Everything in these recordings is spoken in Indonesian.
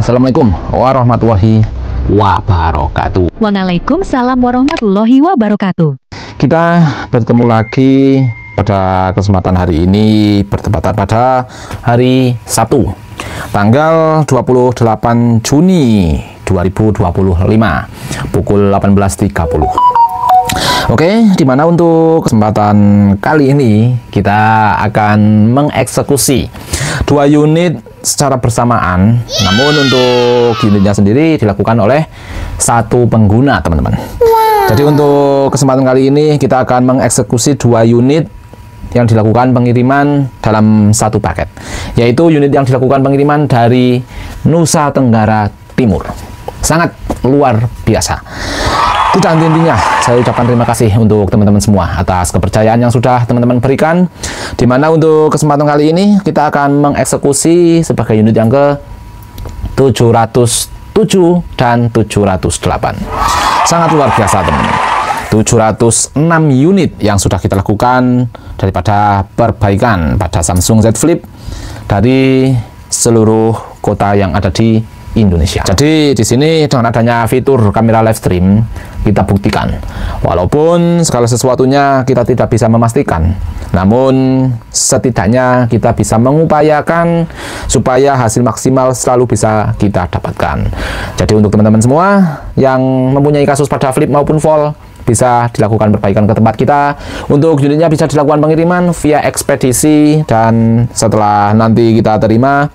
Assalamualaikum warahmatullahi wabarakatuh. Waalaikumsalam warahmatullahi wabarakatuh. Kita bertemu lagi pada kesempatan hari ini bertepatan pada hari Sabtu tanggal 28 Juni 2025 pukul 18.30. Oke, dimana untuk kesempatan kali ini kita akan mengeksekusi 2 unit secara bersamaan, namun untuk unitnya sendiri dilakukan oleh satu pengguna, teman-teman. Jadi untuk kesempatan kali ini kita akan mengeksekusi 2 unit yang dilakukan pengiriman dalam satu paket, yaitu unit yang dilakukan pengiriman dari Nusa Tenggara Timur. Sangat luar biasa. Tidak henti-hentinya saya ucapkan terima kasih untuk teman-teman semua atas kepercayaan yang sudah teman-teman berikan, dimana untuk kesempatan kali ini kita akan mengeksekusi sebagai unit yang ke 707 dan 708. Sangat luar biasa, teman-teman. 706 unit yang sudah kita lakukan daripada perbaikan pada Samsung Z Flip dari seluruh kota yang ada di Indonesia. Jadi di sini dengan adanya fitur kamera live stream kita buktikan, walaupun segala sesuatunya kita tidak bisa memastikan, namun setidaknya kita bisa mengupayakan supaya hasil maksimal selalu bisa kita dapatkan. Jadi untuk teman-teman semua yang mempunyai kasus pada flip maupun fold, bisa dilakukan perbaikan ke tempat kita. Untuk unitnya bisa dilakukan pengiriman via ekspedisi, dan setelah nanti kita terima,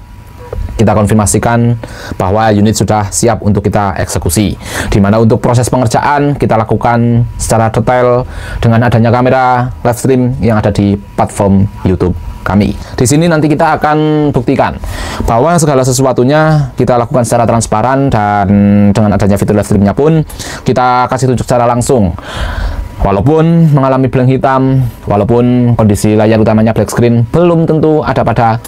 kita konfirmasikan bahwa unit sudah siap untuk kita eksekusi. Dimana untuk proses pengerjaan kita lakukan secara detail dengan adanya kamera live stream yang ada di platform YouTube kami. Di sini nanti kita akan buktikan bahwa segala sesuatunya kita lakukan secara transparan, dan dengan adanya fitur live streamnya pun kita kasih tunjuk secara langsung. Walaupun mengalami blank hitam, walaupun kondisi layar utamanya black screen, belum tentu ada pada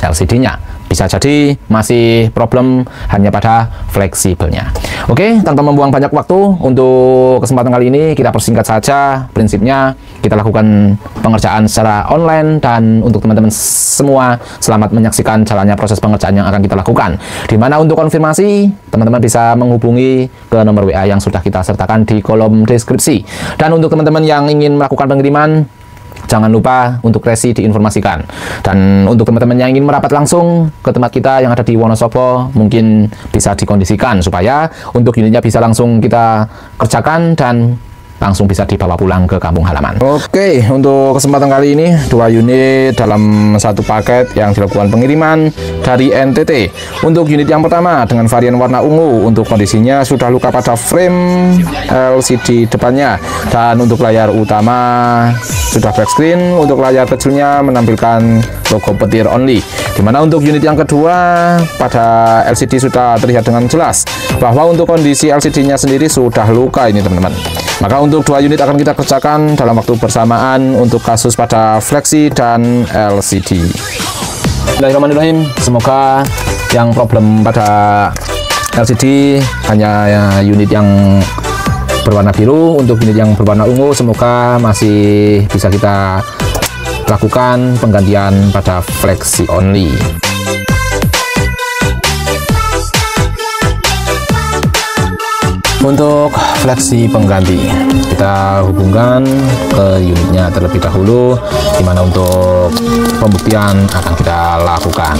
LCD-nya. Bisa jadi masih problem hanya pada fleksibelnya. Oke, tanpa membuang banyak waktu, untuk kesempatan kali ini kita persingkat saja. Prinsipnya kita lakukan pengerjaan secara online, dan untuk teman-teman semua selamat menyaksikan jalannya proses pengerjaan yang akan kita lakukan. Dimana untuk konfirmasi teman-teman bisa menghubungi ke nomor WA yang sudah kita sertakan di kolom deskripsi. Dan untuk teman-teman yang ingin melakukan pengiriman, jangan lupa untuk resi diinformasikan. Dan untuk teman-teman yang ingin merapat langsung ke tempat kita yang ada di Wonosobo, mungkin bisa dikondisikan supaya untuk unitnya bisa langsung kita kerjakan dan langsung bisa dibawa pulang ke kampung halaman. Oke, untuk kesempatan kali ini 2 unit dalam satu paket yang dilakukan pengiriman dari NTT. Untuk unit yang pertama dengan varian warna ungu, untuk kondisinya sudah luka pada frame LCD depannya, dan untuk layar utama sudah black screen. Untuk layar kecilnya menampilkan logo petir only. Dimana untuk unit yang kedua pada LCD sudah terlihat dengan jelas bahwa untuk kondisi LCD-nya sendiri sudah luka ini, teman-teman. Maka untuk 2 unit akan kita kerjakan dalam waktu bersamaan untuk kasus pada fleksi dan LCD. Bismillahirrahmanirrahim. Semoga yang problem pada LCD hanya unit yang berwarna biru. Untuk unit yang berwarna ungu semoga masih bisa kita lakukan penggantian pada fleksi only. Untuk fleksi pengganti kita hubungkan ke unitnya terlebih dahulu, dimana untuk pembuktian akan kita lakukan.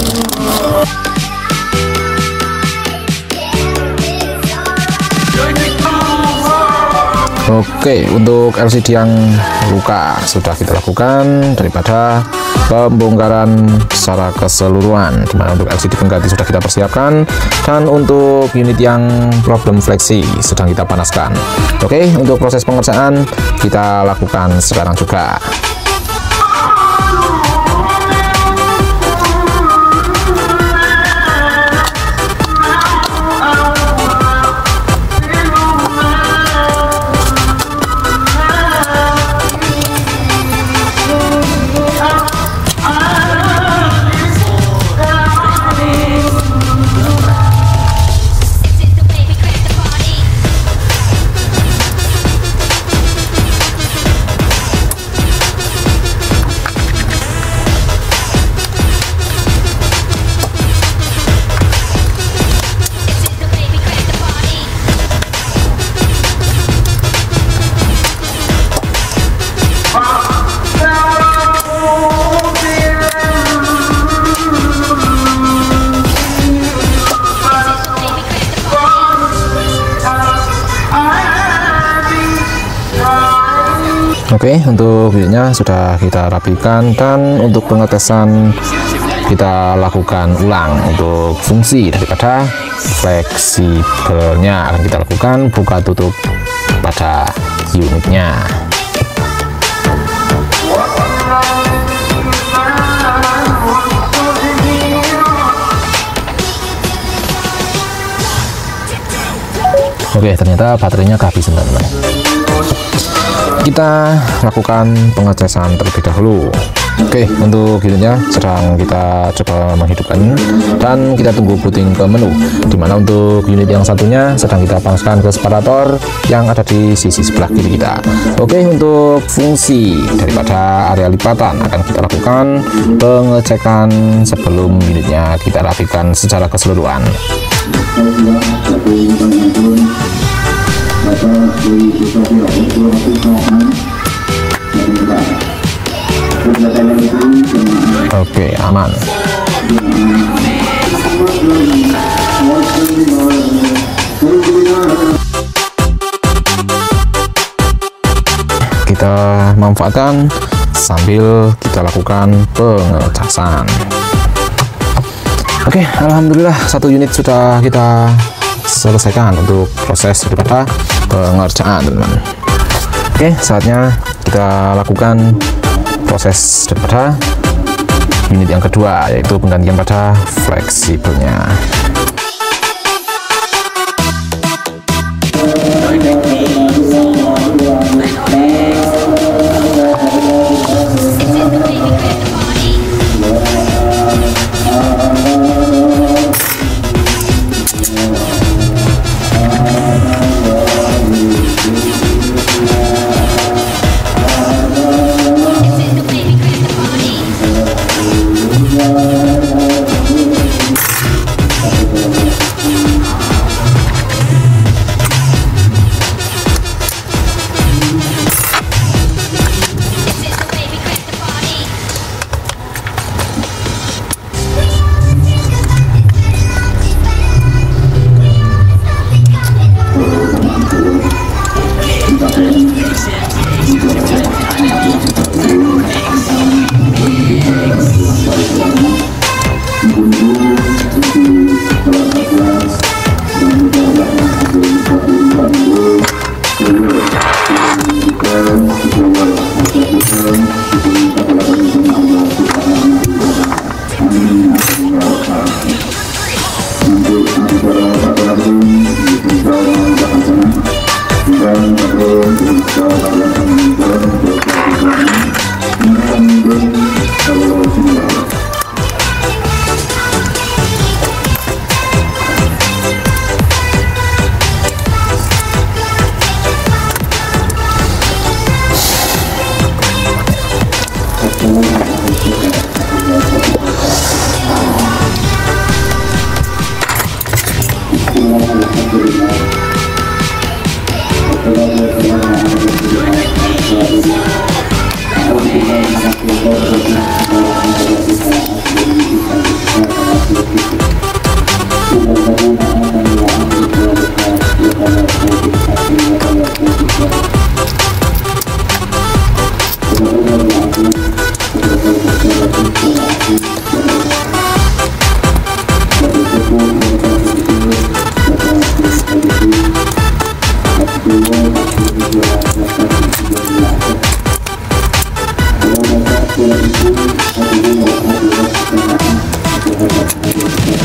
Oke, untuk LCD yang luka sudah kita lakukan daripada pembongkaran secara keseluruhan, dimana untuk LCD pengganti sudah kita persiapkan, dan untuk unit yang problem fleksi sedang kita panaskan. Oke, untuk proses pengerjaan kita lakukan sekarang juga. Oke, untuk unitnya sudah kita rapikan, dan untuk pengetesan kita lakukan ulang. Untuk fungsi daripada fleksibelnya akan kita lakukan buka tutup pada unitnya. Oke, ternyata baterainya kehabisan, teman-teman. Kita lakukan pengetesan terlebih dahulu. Oke, untuk unitnya sedang kita coba menghidupkan, dan kita tunggu booting ke menu, dimana untuk unit yang satunya sedang kita panaskan ke separator yang ada di sisi sebelah kiri kita. Oke, untuk fungsi daripada area lipatan akan kita lakukan pengecekan sebelum unitnya kita rapikan secara keseluruhan. Oke, aman. Kita manfaatkan sambil kita lakukan pengecasan. Oke, alhamdulillah satu unit sudah kita selesaikan untuk proses daripada pengerjaan, teman-teman. Oke, saatnya kita lakukan proses daripada unit yang kedua, yaitu penggantian pada fleksibelnya.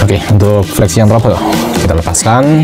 Oke, untuk fleksi yang trouble kita lepaskan.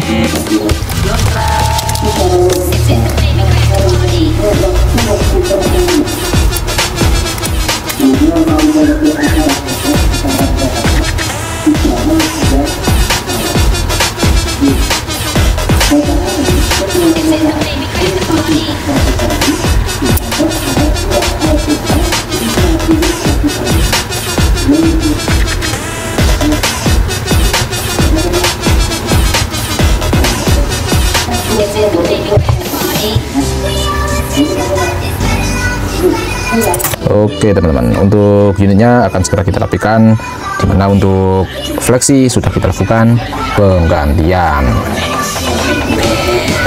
Oke teman-teman, untuk unitnya akan segera kita rapikan, dimana untuk fleksi sudah kita lakukan penggantian,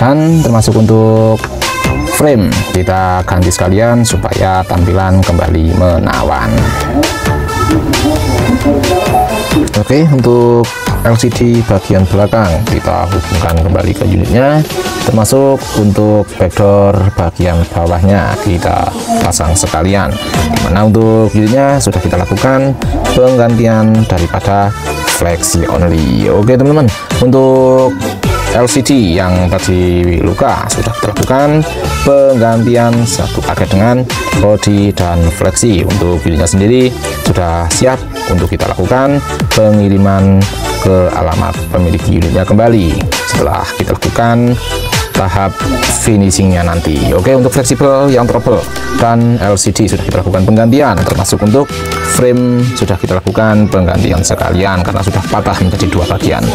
dan termasuk untuk frame kita ganti sekalian supaya tampilan kembali menawan. Oke, untuk LCD bagian belakang kita hubungkan kembali ke unitnya, termasuk untuk backdoor bagian bawahnya kita pasang sekalian, dimana untuk unitnya sudah kita lakukan penggantian daripada flexi only. Oke teman-teman, untuk LCD yang tadi luka sudah kita lakukan penggantian satu paket dengan body dan flexi. Untuk unitnya sendiri sudah siap untuk kita lakukan pengiriman ke alamat pemilik unitnya kembali setelah kita lakukan tahap finishingnya nanti. Oke, untuk fleksibel yang trouble dan LCD sudah kita lakukan penggantian, termasuk untuk frame sudah kita lakukan penggantian sekalian karena sudah patah menjadi dua bagian.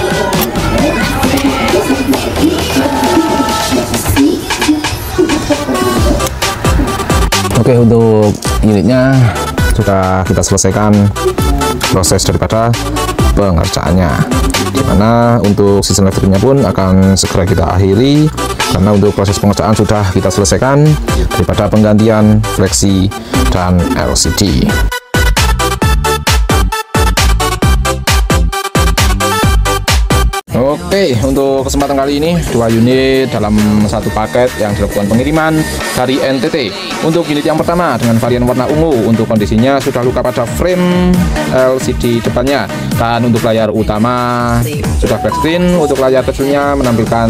Oke, untuk unitnya sudah kita selesaikan proses daripada pengerjaannya, dimana untuk sistem listriknya pun akan segera kita akhiri karena untuk proses pengerjaan sudah kita selesaikan daripada penggantian flexi dan LCD. Oke, untuk kesempatan kali ini 2 unit dalam satu paket yang dilakukan pengiriman dari NTT. Untuk unit yang pertama dengan varian warna ungu, untuk kondisinya sudah luka pada frame LCD depannya, dan untuk layar utama sudah flat screen. Untuk layar kecilnya menampilkan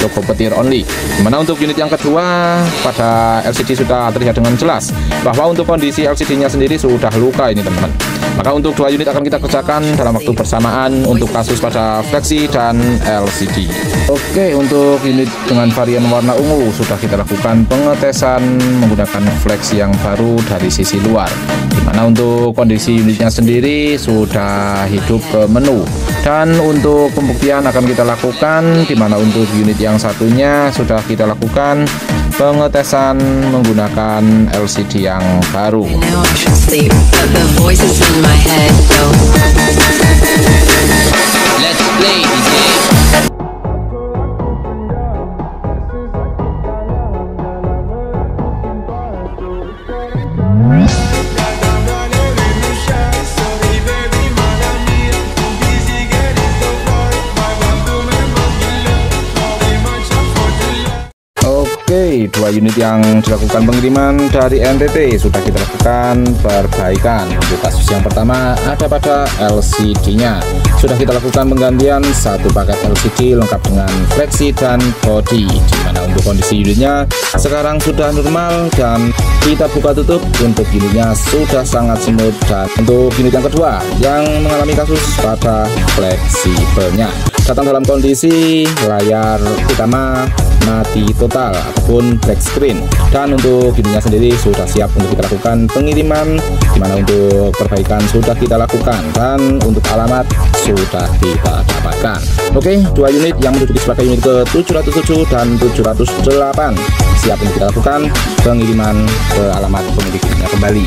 logo petir only. Dimana untuk unit yang kedua pada LCD sudah terlihat dengan jelas bahwa untuk kondisi LCD-nya sendiri sudah luka ini teman-teman. Maka untuk 2 unit akan kita kerjakan dalam waktu bersamaan untuk kasus pada flexi dan LCD. Oke, untuk unit dengan varian warna ungu sudah kita lakukan pengetesan menggunakan flexi yang baru dari sisi luar, dimana untuk kondisi unitnya sendiri sudah hidup ke menu. Dan untuk pembuktian akan kita lakukan, dimana untuk unit yang satunya sudah kita lakukan pengetesan menggunakan LCD yang baru. Oke, 2 unit yang dilakukan pengiriman dari NTT sudah kita lakukan perbaikan. Untuk kasus yang pertama ada pada LCD-nya. Sudah kita lakukan penggantian satu paket LCD lengkap dengan flexi dan body, dimana untuk kondisi unitnya sekarang sudah normal dan kita buka tutup untuk unitnya sudah sangat smooth. Dan untuk unit yang kedua yang mengalami kasus pada fleksibelnya datang dalam kondisi layar utama mati total ataupun black screen, dan untuk unitnya sendiri sudah siap untuk kita lakukan pengiriman, dimana untuk perbaikan sudah kita lakukan dan untuk alamat sudah kita dapatkan. Oke, 2 unit yang menduduki sebagai unit ke 707 dan 708 siap untuk kita lakukan pengiriman ke alamat pemilik unitnya kembali.